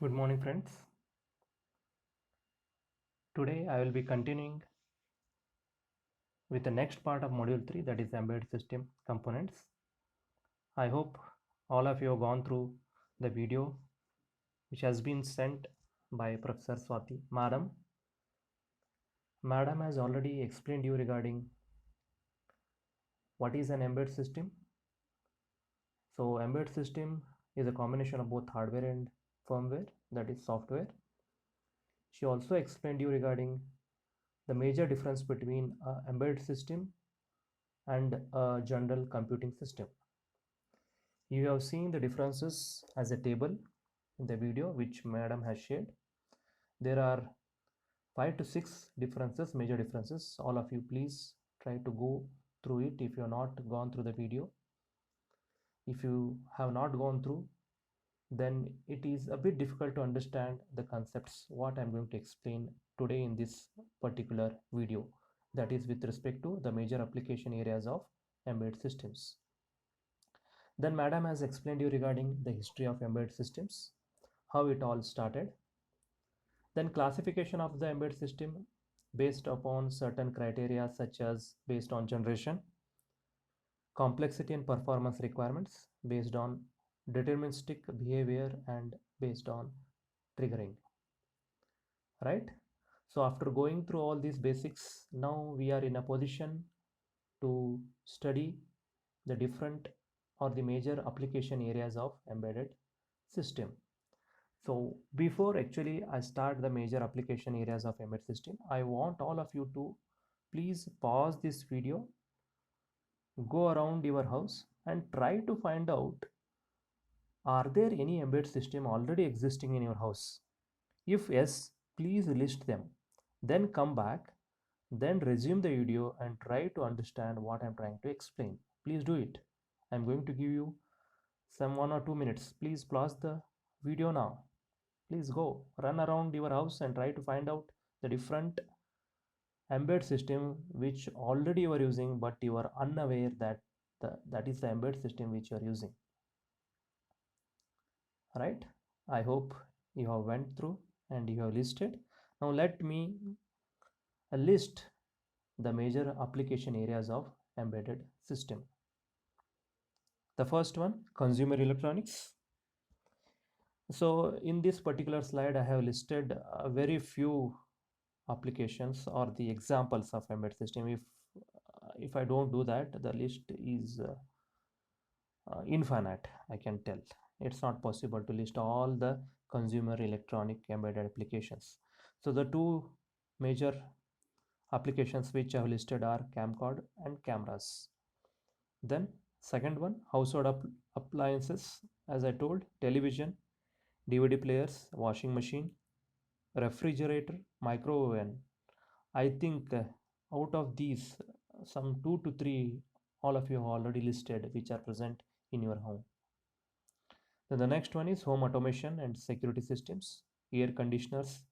Good morning, friends. Today I will be continuing with the next part of Module 3, that is Embedded System Components. I hope all of you have gone through the video which has been sent by Professor Swati. Madam has already explained you regarding what is an embedded system. So embedded system is a combination of both hardware and firmware, that is software. She also explained you regarding the major difference between an embedded system and a general computing system. You have seen the differences as a table in the video which Madam has shared. There are 5 to 6 differences, major differences. All of you please try to go through it if you have not gone through the video. If you have not gone through, then it is a bit difficult to understand the concepts what I'm going to explain today in this particular video, that is with respect to the major application areas of embedded systems. Then Madam has explained you regarding the history of embedded systems, how it all started. Then classification of the embedded system based upon certain criteria such as based on generation, complexity and performance requirements, based on deterministic behavior, and based on triggering. Right? So after going through all these basics, now we are in a position to study the different or the major application areas of embedded system. So before actually I start the major application areas of embedded system, I want all of you to please pause this video, go around your house and try to find out, are there any embedded system already existing in your house? If yes, please list them. Then come back, then resume the video and try to understand what I'm trying to explain. Please do it. I'm going to give you some 1 or 2 minutes. Please pause the video now. Please go run around your house and try to find out the different embed system which already you are using but you are unaware that that is the embed system which you are using. Right? I hope you have went through and you have listed. Now let me list the major application areas of embedded system. The first one, consumer electronics. So in this particular slide I have listed very few applications or the examples of embedded system. If I don't do that, the list is infinite. I can tell it's not possible to list all the consumer electronic embedded applications. So the two major applications which I have listed are camcorder and cameras. Then second one, household appliances. As I told, television, DVD players, washing machine, refrigerator, microwave oven. I think out of these, some 2 to 3, all of you have already listed, which are present in your home. Then the next one is home automation and security systems, air conditioners,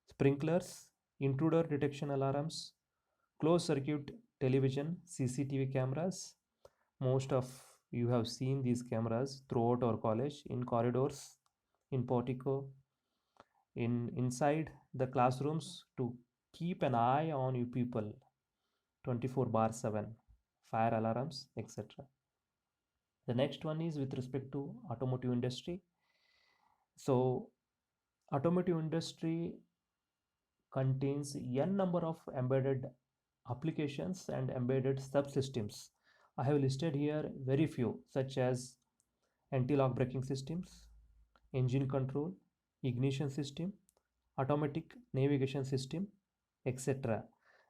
sprinklers, intruder detection alarms, closed circuit television, CCTV cameras. Most of you have seen these cameras throughout our college, in corridors, in portico, in inside the classrooms to keep an eye on you people 24/7, fire alarms, etc. The next one is with respect to automotive industry. So automotive industry contains n number of embedded applications and embedded subsystems. I have listed here very few, such as anti-lock braking systems, engine control, ignition system, automatic navigation system, etc.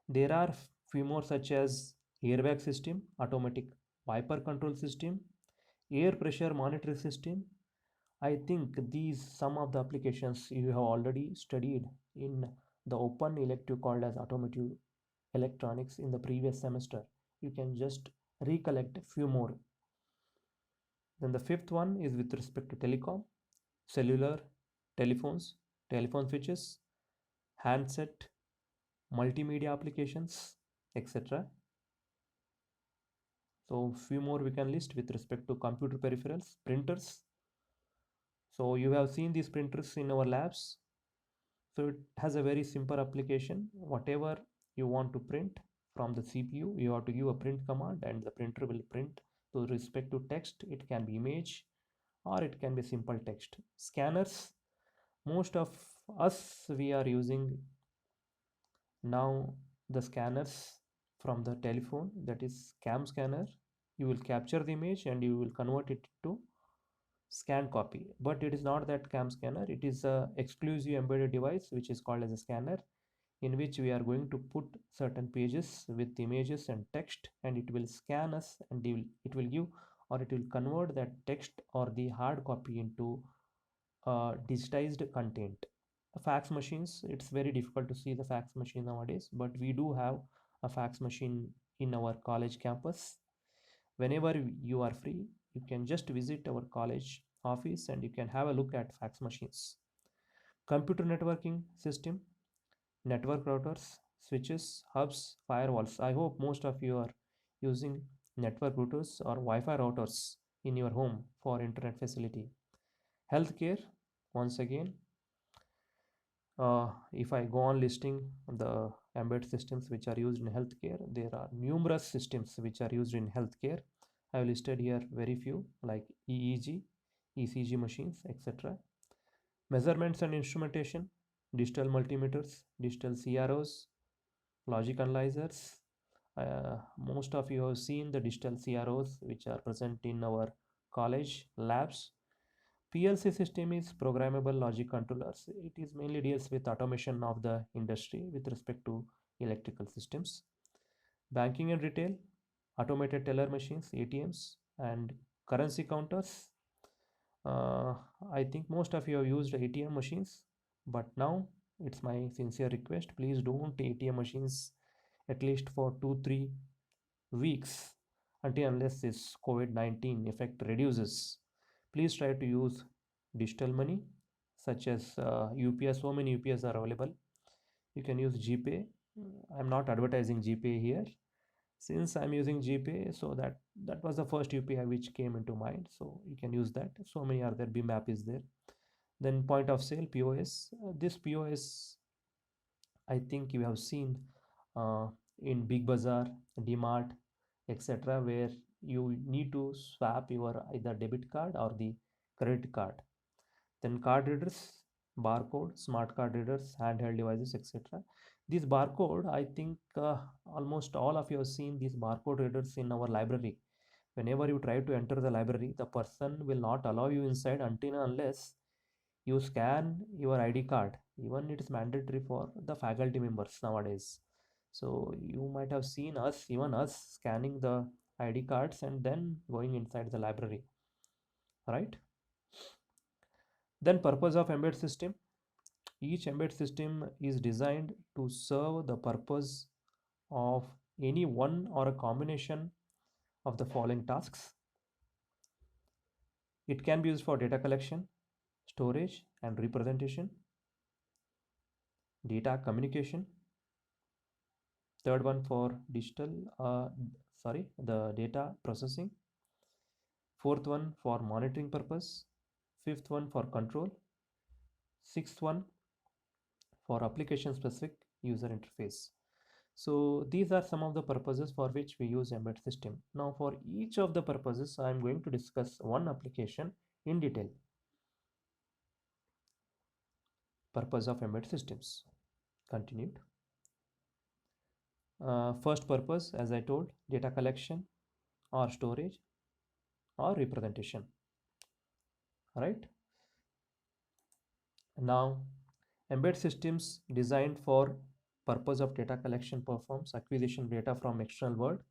There are few more such as airbag system, automatic wiper control system, air pressure monitoring system. I think these some of the applications you have already studied in the open elective called as automotive electronics in the previous semester. You can just recollect a few more. Then the fifth one is with respect to telecom, cellular, telephones, telephone switches, handset, multimedia applications, etc. So few more we can list with respect to computer peripherals, printers, So you have seen these printers in our labs. So it has a very simple application. Whatever you want to print from the CPU, you have to give a print command and the printer will print to respect to text. It can be image or it can be simple text. Scanners, most of us we are using now the scanners from the telephone, that is cam scanner. You will capture the image and you will convert it to scan copy, but it is not that cam scanner. It is a exclusive embedded device which is called as a scanner, in which we are going to put certain pages with images and text, and it will scan us and it will give or it will convert that text or the hard copy into digitized content. Fax machines, it's very difficult to see the fax machine nowadays, but we do have a fax machine in our college campus. Whenever you are free, you can just visit our college office and you can have a look at fax machines. Computer networking system, network routers, switches, hubs, firewalls. I hope most of you are using network routers or Wi-Fi routers in your home for internet facility. Healthcare, once again, if I go on listing the embedded systems which are used in healthcare, there are numerous systems which are used in healthcare. I have listed here very few like EEG, ECG machines, etc. Measurements and instrumentation, digital multimeters, digital CROs, logic analyzers. Most of you have seen the digital CROs which are present in our college labs. PLC system is programmable logic controllers. It is mainly deals with automation of the industry with respect to electrical systems. Banking and retail, automated teller machines, ATMs, and currency counters. Uh, I think most of you have used ATM machines, but now it's my sincere request, please don't ATM machines at least for 2-3 weeks until unless this COVID-19 effect reduces. Please try to use digital money such as UPS. So many UPS are available. You can use GPay. I'm not advertising GPay here. Since I'm using GPay, so that was the first UPI which came into mind. So you can use that. So many are there. BIM app is there. Then point of sale POS. This POS, I think you have seen uh, in Big Bazaar, DMart, etc., where you need to swap your either debit card or the credit card. Then card readers, barcode, smart card readers, handheld devices, etc. This barcode, I think almost all of you have seen these barcode readers in our library. Whenever you try to enter the library, the person will not allow you inside until and unless you scan your ID card. Even it is mandatory for the faculty members nowadays. So you might have seen us, even us, scanning the ID cards and then going inside the library, right? Then purpose of embedded system. Each embedded system is designed to serve the purpose of any one or a combination of the following tasks. It can be used for data collection, storage and representation, data communication. Third one for the data processing. Fourth one for monitoring purpose. Fifth one for control. Sixth one for application specific user interface. So these are some of the purposes for which we use embedded system. Now for each of the purposes, I am going to discuss one application in detail. Purpose of embedded systems. Continued. First purpose, as I told, data collection or storage or representation. Right? Now, embedded systems designed for purpose of data collection performs acquisition data from external world.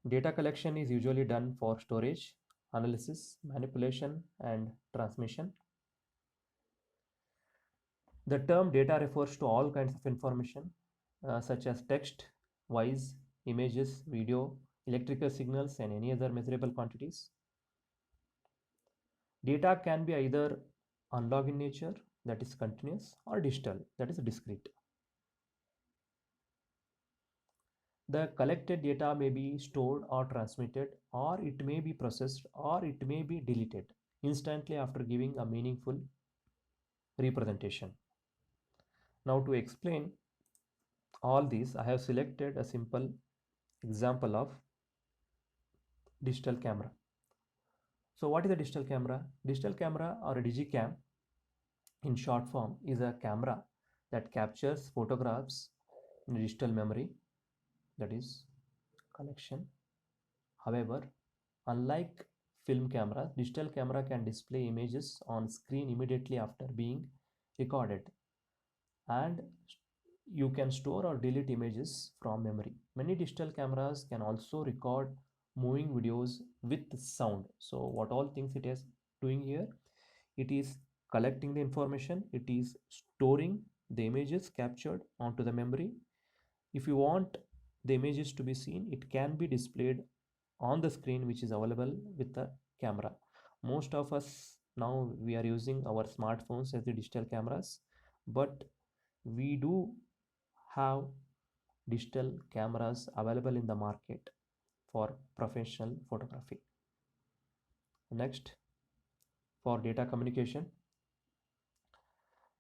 Data collection is usually done for storage, analysis, manipulation, and transmission. The term data refers to all kinds of information such as text, voice, images, video, electrical signals, and any other measurable quantities. Data can be either analog in nature, that is continuous, or digital, that is discrete. The collected data may be stored or transmitted, or it may be processed, or it may be deleted instantly after giving a meaningful representation. Now, to explain all these, I have selected a simple example of digital camera. So, what is a digital camera? Digital camera, or a digicam in short form, is a camera that captures photographs in digital memory, that is collection. However, unlike film cameras, digital camera can display images on screen immediately after being recorded, and you can store or delete images from memory. Many digital cameras can also record moving videos with sound. So what all things it is doing here? It is collecting the information, it is storing the images captured onto the memory. If you want the images to be seen, it can be displayed on the screen which is available with the camera. Most of us now we are using our smartphones as the digital cameras, but we do have digital cameras available in the market for professional photography. Next, for data communication.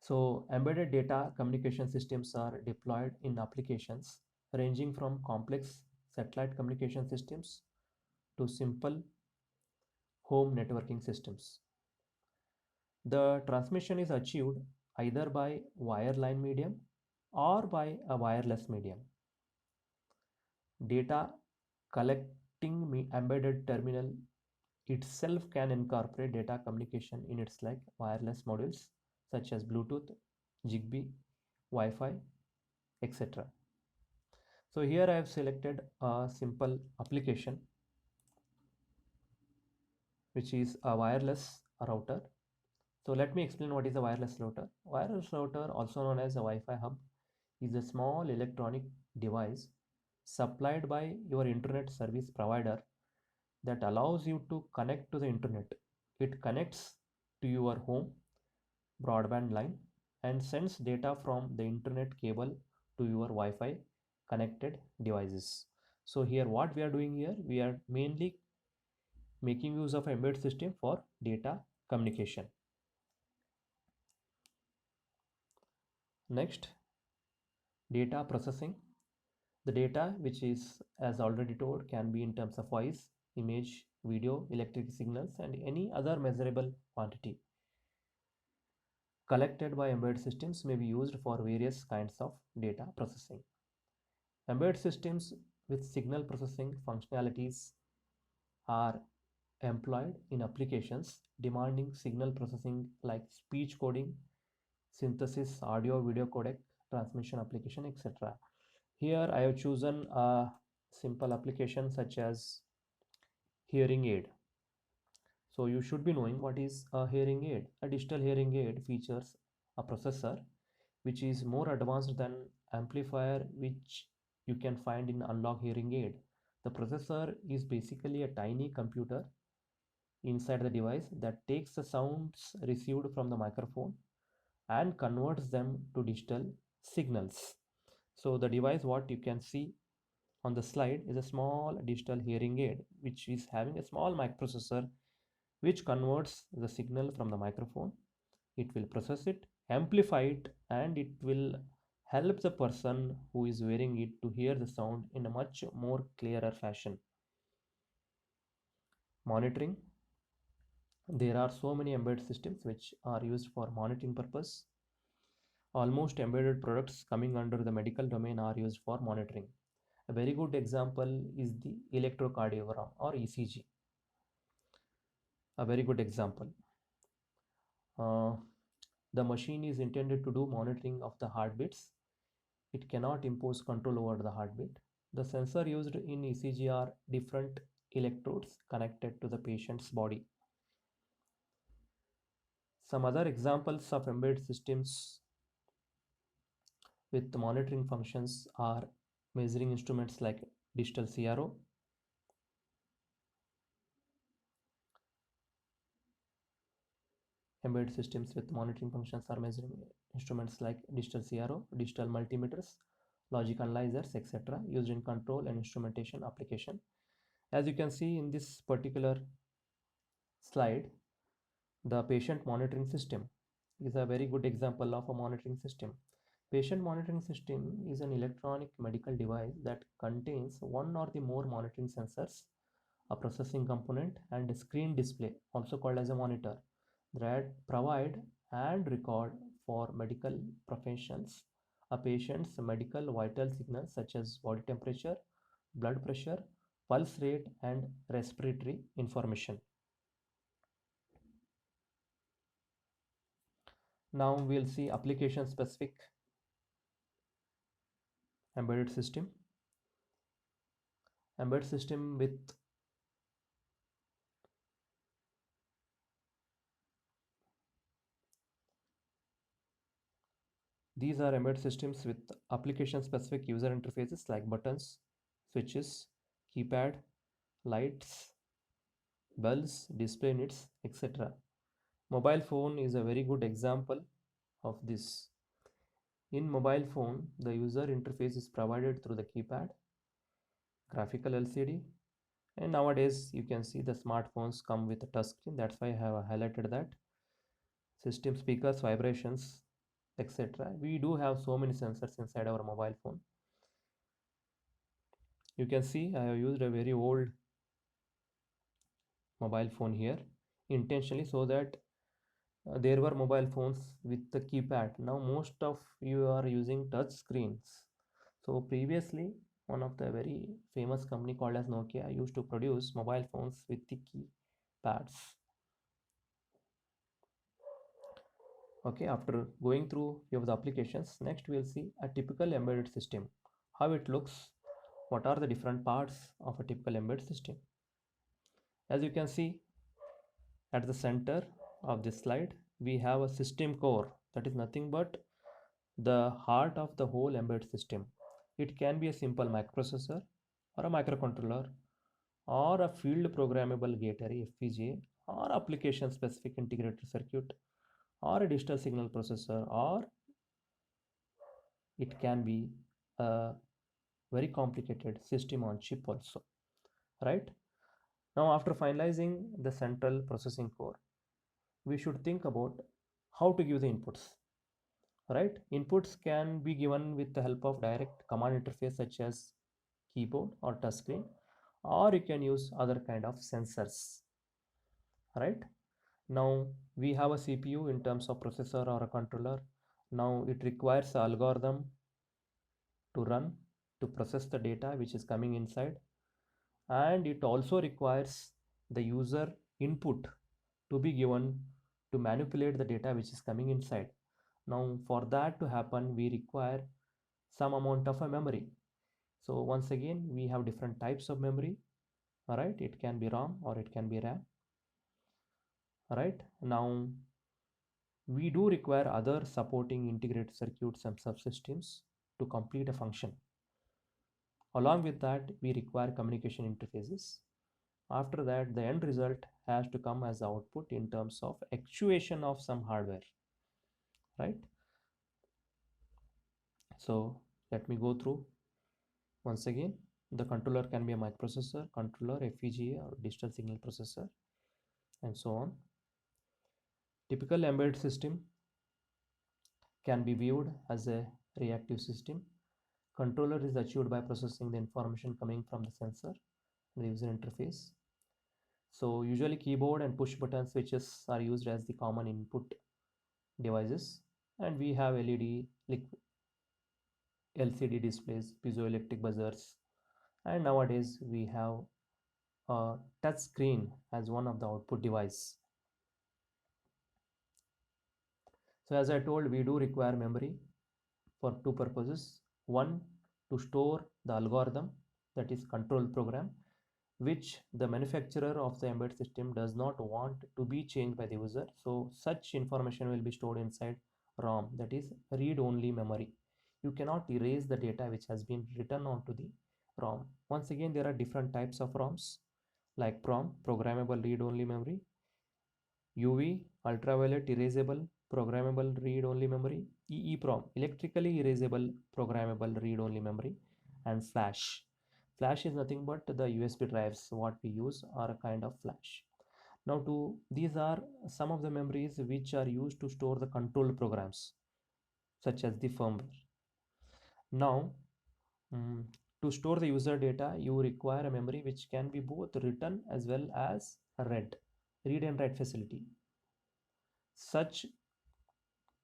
So embedded data communication systems are deployed in applications ranging from complex satellite communication systems to simple home networking systems. The transmission is achieved either by wireline medium or by a wireless medium. Data collecting embedded terminal itself can incorporate data communication units like wireless modules such as Bluetooth, Zigbee, Wi-Fi, etc. So here I have selected a simple application which is a wireless router. So let me explain what is a wireless router. Wireless router, also known as a Wi-Fi hub, is a small electronic device supplied by your internet service provider that allows you to connect to the internet. It connects to your home broadband line and sends data from the internet cable to your Wi-Fi connected devices. So here what we are doing here, we are mainly making use of embedded system for data communication. Next, data processing. The data, which is as already told, can be in terms of voice, image, video, electric signals, and any other measurable quantity collected by embedded systems may be used for various kinds of data processing. Embedded systems with signal processing functionalities are employed in applications demanding signal processing like speech coding, synthesis, audio, video codec, transmission application, etc. Here I have chosen a simple application such as hearing aid. So you should be knowing what is a hearing aid. A digital hearing aid features a processor which is more advanced than amplifier which you can find in analog hearing aid. The processor is basically a tiny computer inside the device that takes the sounds received from the microphone and converts them to digital signals. So the device what you can see on the slide is a small digital hearing aid which is having a small microprocessor which converts the signal from the microphone. It will process it, amplify it, and it will help the person who is wearing it to hear the sound in a much more clearer fashion. Monitoring. There are so many embedded systems which are used for monitoring purpose. Almost embedded products coming under the medical domain are used for monitoring. A very good example is the electrocardiogram or ECG. A very good example. Uh, the machine is intended to do monitoring of the heartbeats. It cannot impose control over the heartbeat. The sensor used in ECG are different electrodes connected to the patient's body. Some other examples of embedded systems with monitoring functions are measuring instruments like digital CRO, embedded systems with monitoring functions are measuring instruments like digital CRO, digital multimeters, logic analyzers, etc., used in control and instrumentation application. As you can see in this particular slide, the patient monitoring system is a very good example of a monitoring system. Patient monitoring system is an electronic medical device that contains one or the more monitoring sensors, a processing component, and a screen display, also called as a monitor, that provide and record for medical professionals a patient's medical vital signals such as body temperature, blood pressure, pulse rate, and respiratory information. Now we'll see application specific embedded system. Embedded system with these are embedded systems with application specific user interfaces like buttons, switches, keypad, lights, bells, display units, etc. Mobile phone is a very good example of this. In mobile phone, the user interface is provided through the keypad, graphical LCD, and nowadays you can see the smartphones come with a touch screen. That's why I have highlighted that. System speakers, vibrations, etc. We do have so many sensors inside our mobile phone. You can see I have used a very old mobile phone here intentionally so that there were mobile phones with the keypad. Now most of you are using touch screens. So previously one of the very famous company called as Nokia used to produce mobile phones with the keypads. Okay, after going through few of the applications, next we'll see a typical embedded system, how it looks, what are the different parts of a typical embedded system. As you can see at the center of this slide, we have a system core that is nothing but the heart of the whole embedded system. It can be a simple microprocessor or a microcontroller or a field programmable gate array FPGA or application specific integrated circuit or a digital signal processor, or it can be a very complicated system on chip also, right? Now after finalizing the central processing core, we should think about how to give the inputs, right? Inputs can be given with the help of direct command interface such as keyboard or touchscreen, or you can use other kind of sensors, right? Now we have a CPU in terms of processor or a controller. Now it requires an algorithm to run to process the data which is coming inside, and it also requires the user input to be given to manipulate the data which is coming inside. Now for that to happen, we require some amount of a memory. So once again, we have different types of memory. All right, it can be ROM or it can be RAM. All right, now we do require other supporting integrated circuits and subsystems to complete a function. Along with that, we require communication interfaces. After that, the end result has to come as output in terms of actuation of some hardware, right? So let me go through once again. The controller can be a microprocessor, controller, FPGA, or digital signal processor, and so on. Typical embedded system can be viewed as a reactive system. Controller is achieved by processing the information coming from the sensor, the user interface. So usually keyboard and push button switches are used as the common input devices, and we have LED, LCD displays, piezoelectric buzzers, and nowadays we have a touch screen as one of the output device. So as I told, we do require memory for two purposes. One, to store the algorithm, that is control program, which the manufacturer of the embedded system does not want to be changed by the user. So such information will be stored inside ROM, that is read-only memory. You cannot erase the data which has been written onto the ROM. Once again, there are different types of ROMs like PROM, programmable read-only memory, UV, ultraviolet erasable programmable read-only memory, EEPROM, electrically erasable programmable read-only memory, and flash. Flash is nothing but the USB drives what we use are a kind of flash. Now, these are some of the memories which are used to store the control programs, such as the firmware. Now, mm, to store the user data, you require a memory which can be both written as well as read and write facility. Such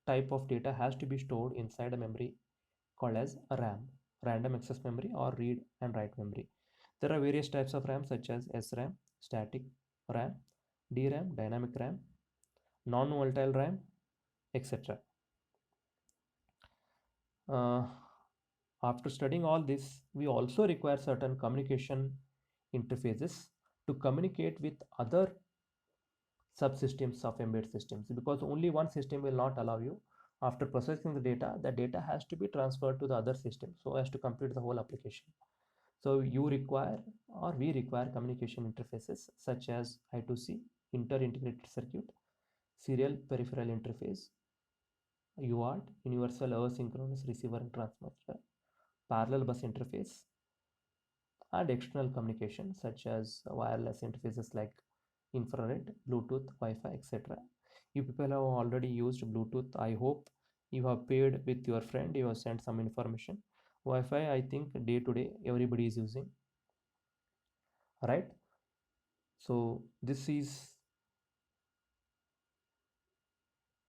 type of data has to be stored inside a memory called as a RAM, random access memory, or read and write memory. There are various types of RAM such as SRAM, static RAM, DRAM, dynamic RAM, non-volatile RAM, etc. Uh, After studying all this, we also require certain communication interfaces to communicate with other subsystems of embedded systems, because only one system will not allow you. After processing the data has to be transferred to the other system so as to complete the whole application. So you require, or we require, communication interfaces such as I2C, inter-integrated circuit, serial peripheral interface, UART, universal asynchronous receiver and transmitter, parallel bus interface, and external communication such as wireless interfaces like infrared, Bluetooth, Wi-Fi, etc. You people have already used Bluetooth. I hope you have paired with your friend, you have sent some information. Wi-Fi, I think day to day everybody is using, right? So this is